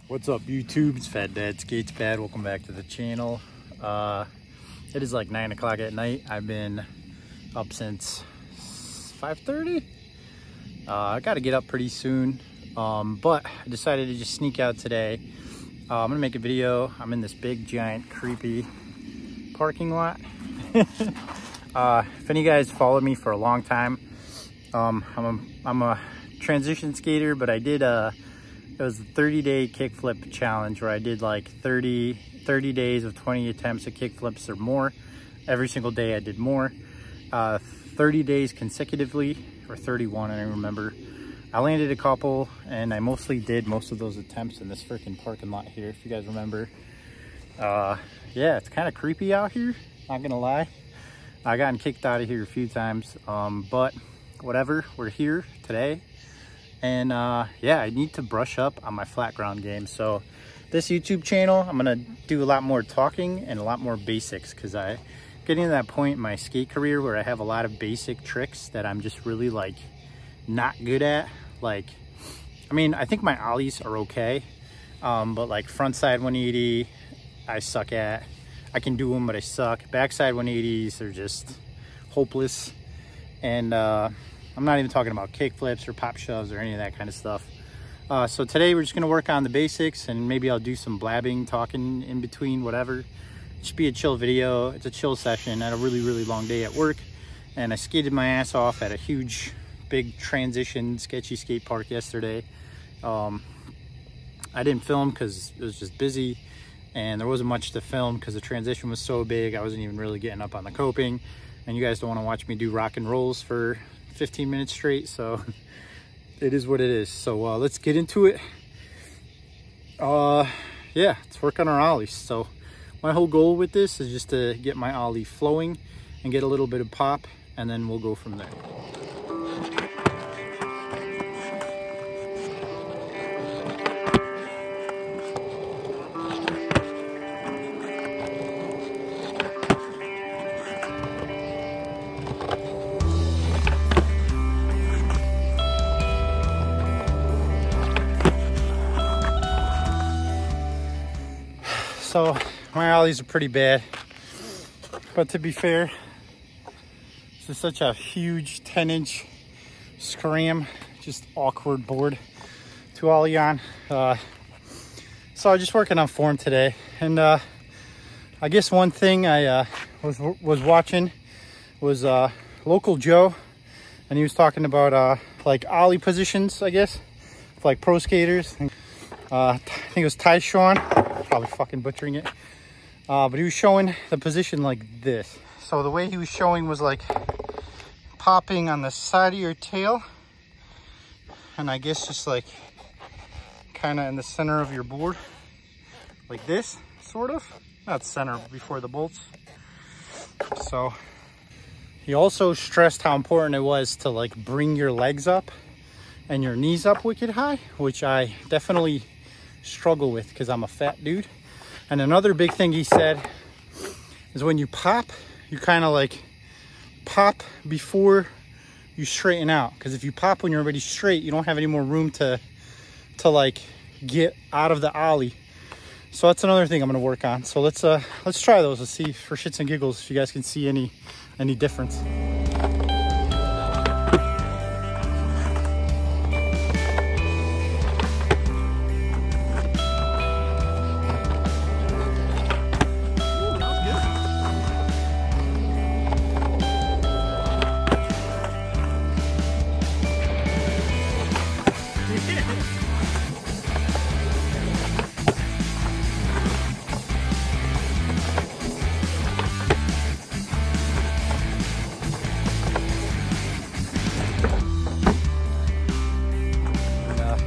What's up, YouTube? It's Fat Dad Skates Pad. Welcome back to the channel. It is like 9 o'clock at night. I've been up since 5:30. I got to get up pretty soon, but I decided to just sneak out today. I'm gonna make a video. I'm in this big, giant, creepy parking lot. If any of you guys followed me for a long time, I'm a transition skater, but I did it was a 30-day kickflip challenge where I did like 30 days of 20 attempts at kickflips or more. Every single day I did more. 30 days consecutively, or 31, I don't remember. I landed a couple, and I mostly did most of those attempts in this freaking parking lot here, if you guys remember. Yeah, it's kind of creepy out here, not gonna lie. I gotten kicked out of here a few times, but whatever, we're here today. And yeah, I need to brush up on my flat ground game. So this YouTube channel, I'm gonna do a lot more talking and a lot more basics, because I getting to that point in my skate career where I have a lot of basic tricks that I'm just really like not good at. Like, I mean, I think my ollies are okay, but like frontside 180 I suck at. I can do them, but I suck. Backside 180s are just hopeless. And I'm not even talking about kick flips or pop shoves or any of that kind of stuff. So today we're just gonna work on the basics, and maybe I'll do some blabbing, talking in between, whatever. It should be a chill video. It's a chill session. I had a really long day at work, and I skated my ass off at a huge, big transition, sketchy skate park yesterday. I didn't film because it was just busy, and there wasn't much to film because the transition was so big. I wasn't even really getting up on the coping, and you guys don't want to watch me do rock and rolls for 15 minutes straight, so it is what it is. So let's get into it. Yeah, let's work on our ollies. So my whole goal with this is just to get my ollie flowing and get a little bit of pop, and then we'll go from there. So my ollies are pretty bad, but to be fair, this is such a huge 10-inch scram, just awkward board to ollie on. So I'm just working on form today, and I guess one thing I was watching was Local Joe, and he was talking about like ollie positions, I guess, for like pro skaters. I think it was Tyshawn. Probably fucking butchering it, but he was showing the position like this. So the way he was showing was like popping on the side of your tail, and I guess just like kind of in the center of your board like this, sort of, not center, before the bolts. So he also stressed how important it was to like bring your legs up and your knees up wicked high, which I definitely struggle with because I'm a fat dude. And another big thing he said is when you pop, you kind of like pop before you straighten out, because if you pop when you're already straight, you don't have any more room to like get out of the ollie. So that's another thing I'm going to work on. So let's try those. Let's see for shits and giggles if you guys can see any difference.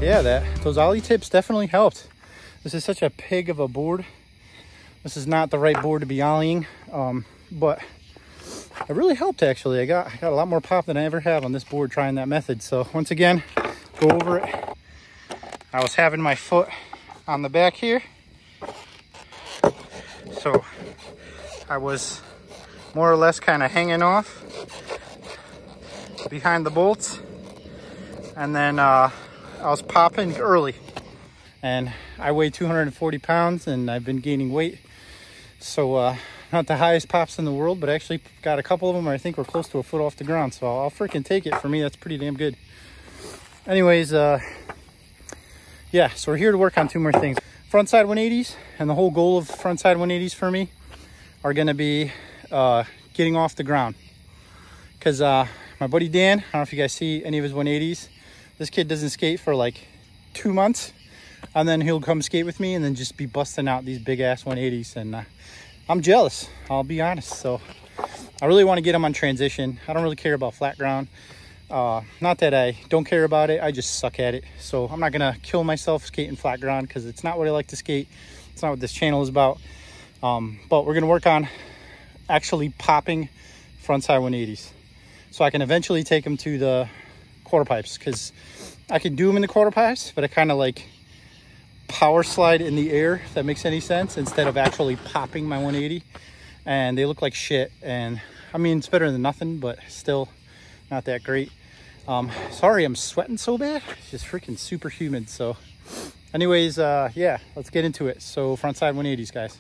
Yeah, those ollie tips definitely helped. This is such a pig of a board. This is not the right board to be ollieing, but it really helped actually. I got a lot more pop than I ever have on this board trying that method. So once again, go over it. I was having my foot on the back here, so I was more or less kind of hanging off behind the bolts, and then I was popping early, and I weigh 240 pounds and I've been gaining weight. So not the highest pops in the world, but actually got a couple of them where I think we're close to a foot off the ground. So I'll freaking take it. For me, that's pretty damn good. Anyways, yeah, so we're here to work on 2 more things. Frontside 180s, and the whole goal of frontside 180s for me are gonna be getting off the ground. Because my buddy Dan, I don't know if you guys see any of his 180s. This kid doesn't skate for like 2 months, and then he'll come skate with me and then just be busting out these big ass 180s. And I'm jealous, I'll be honest. So I really want to get him on transition. I don't really care about flat ground. Not that I don't care about it, I just suck at it. So I'm not gonna kill myself skating flat ground because it's not what I like to skate. It's not what this channel is about. But we're gonna work on actually popping frontside 180s, so I can eventually take them to the quarter pipes, because I can do them in the quarter pipes, but I kind of like power slide in the air, if that makes any sense, instead of actually popping my 180. And they look like shit, and I mean, it's better than nothing, but still not that great. Sorry I'm sweating so bad, it's just freaking super humid. So anyways, yeah, let's get into it. So frontside 180s, guys.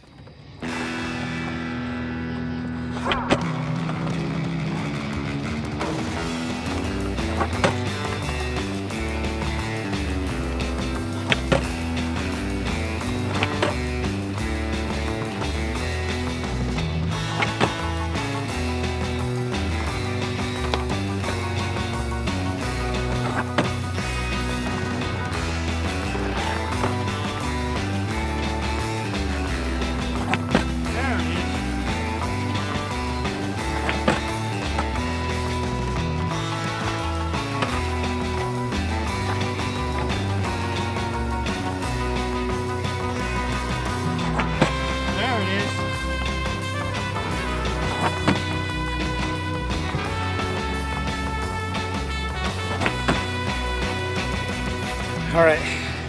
All right,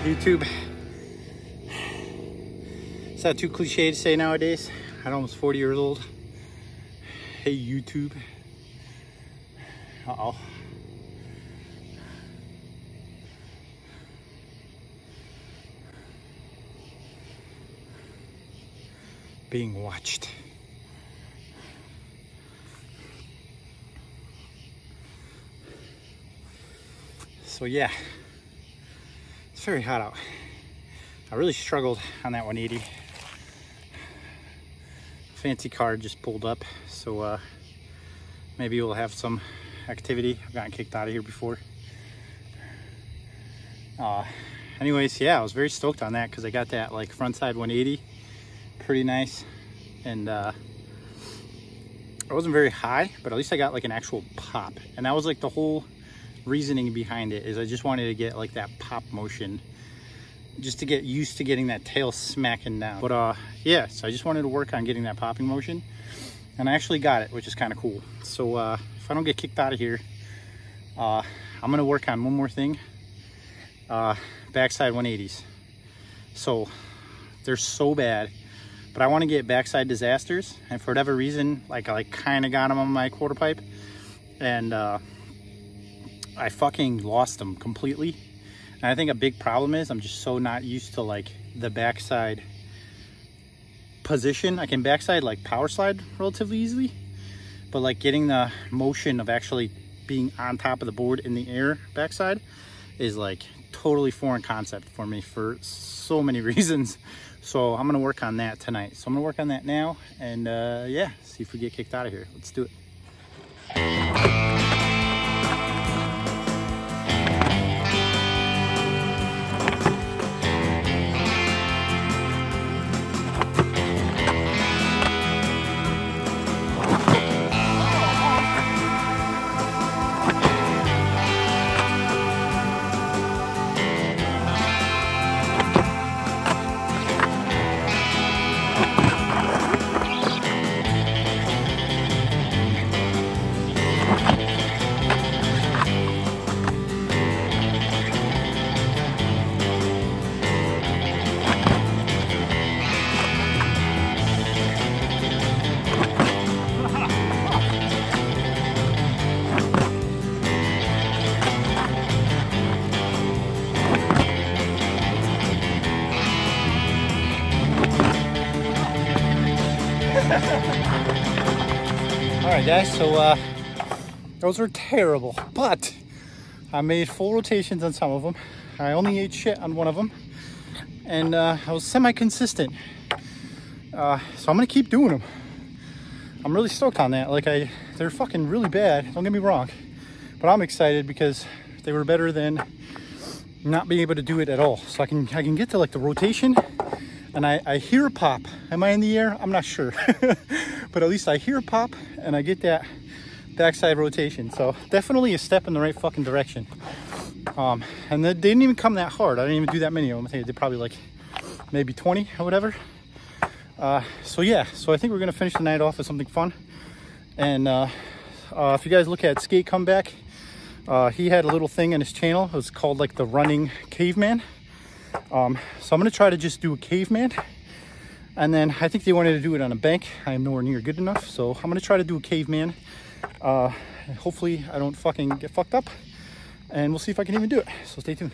YouTube. Is that too cliche to say nowadays? I'm almost 40 years old. Hey, YouTube. Uh-oh. Being watched. So yeah. It's very hot out. I really struggled on that 180. Fancy car just pulled up, so maybe we'll have some activity. I've gotten kicked out of here before. Anyways, yeah, I was very stoked on that because I got that like frontside 180, pretty nice, and I wasn't very high, but at least I got like an actual pop, and that was like the whole reasoning behind it. Is I just wanted to get like that pop motion, just to get used to getting that tail smacking down. But yeah, so I just wanted to work on getting that popping motion, and I actually got it, which is kind of cool. So if I don't get kicked out of here, I'm gonna work on one more thing. Backside 180s. So they're so bad, but I want to get backside disasters, and for whatever reason, like I kind of got them on my quarter pipe, and I fucking lost them completely. And I think a big problem is I'm just so not used to like the backside position. I can backside like power slide relatively easily, but like getting the motion of actually being on top of the board in the air backside is like totally foreign concept for me for so many reasons. So I'm gonna work on that tonight. So I'm gonna work on that now, and yeah, see if we get kicked out of here. Let's do it. All right, guys, so those were terrible, but I made full rotations on some of them. I only ate shit on one of them, and I was semi-consistent. So I'm gonna keep doing them. I'm really stoked on that. Like, they're fucking really bad, don't get me wrong, but I'm excited because they were better than not being able to do it at all. So I can get to like the rotation, and I hear a pop. Am I in the air? I'm not sure. But at least I hear a pop and I get that backside rotation. So definitely a step in the right fucking direction. And they didn't even come that hard. I didn't even do that many of them. I think I did probably like maybe 20 or whatever. So yeah, so I think we're gonna finish the night off with something fun. And if you guys look at Skate Comeback, he had a little thing on his channel. It was called like the Running Caveman. So I'm gonna try to just do a caveman, and then I think they wanted to do it on a bank. I am nowhere near good enough, so I'm gonna try to do a caveman. Hopefully I don't fucking get fucked up, and we'll see if I can even do it. So stay tuned.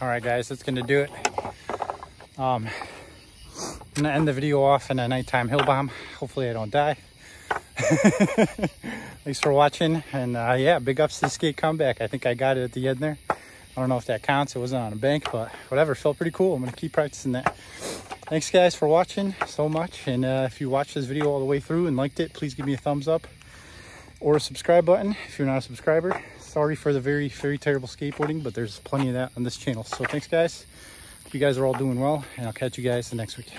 All right, guys, that's gonna do it. I'm gonna end the video off in a nighttime hill bomb. Hopefully I don't die. Thanks for watching, and yeah, big ups to Skate Comeback. I think I got it at the end there. I don't know if that counts. It wasn't on a bank, but whatever, felt pretty cool. I'm gonna keep practicing that. Thanks, guys, for watching so much. And if you watched this video all the way through and liked it, please give me a thumbs up or a subscribe button if you're not a subscriber. Sorry for the very, very terrible skateboarding, but there's plenty of that on this channel. So thanks, guys. Hope you guys are all doing well, and I'll catch you guys the next week.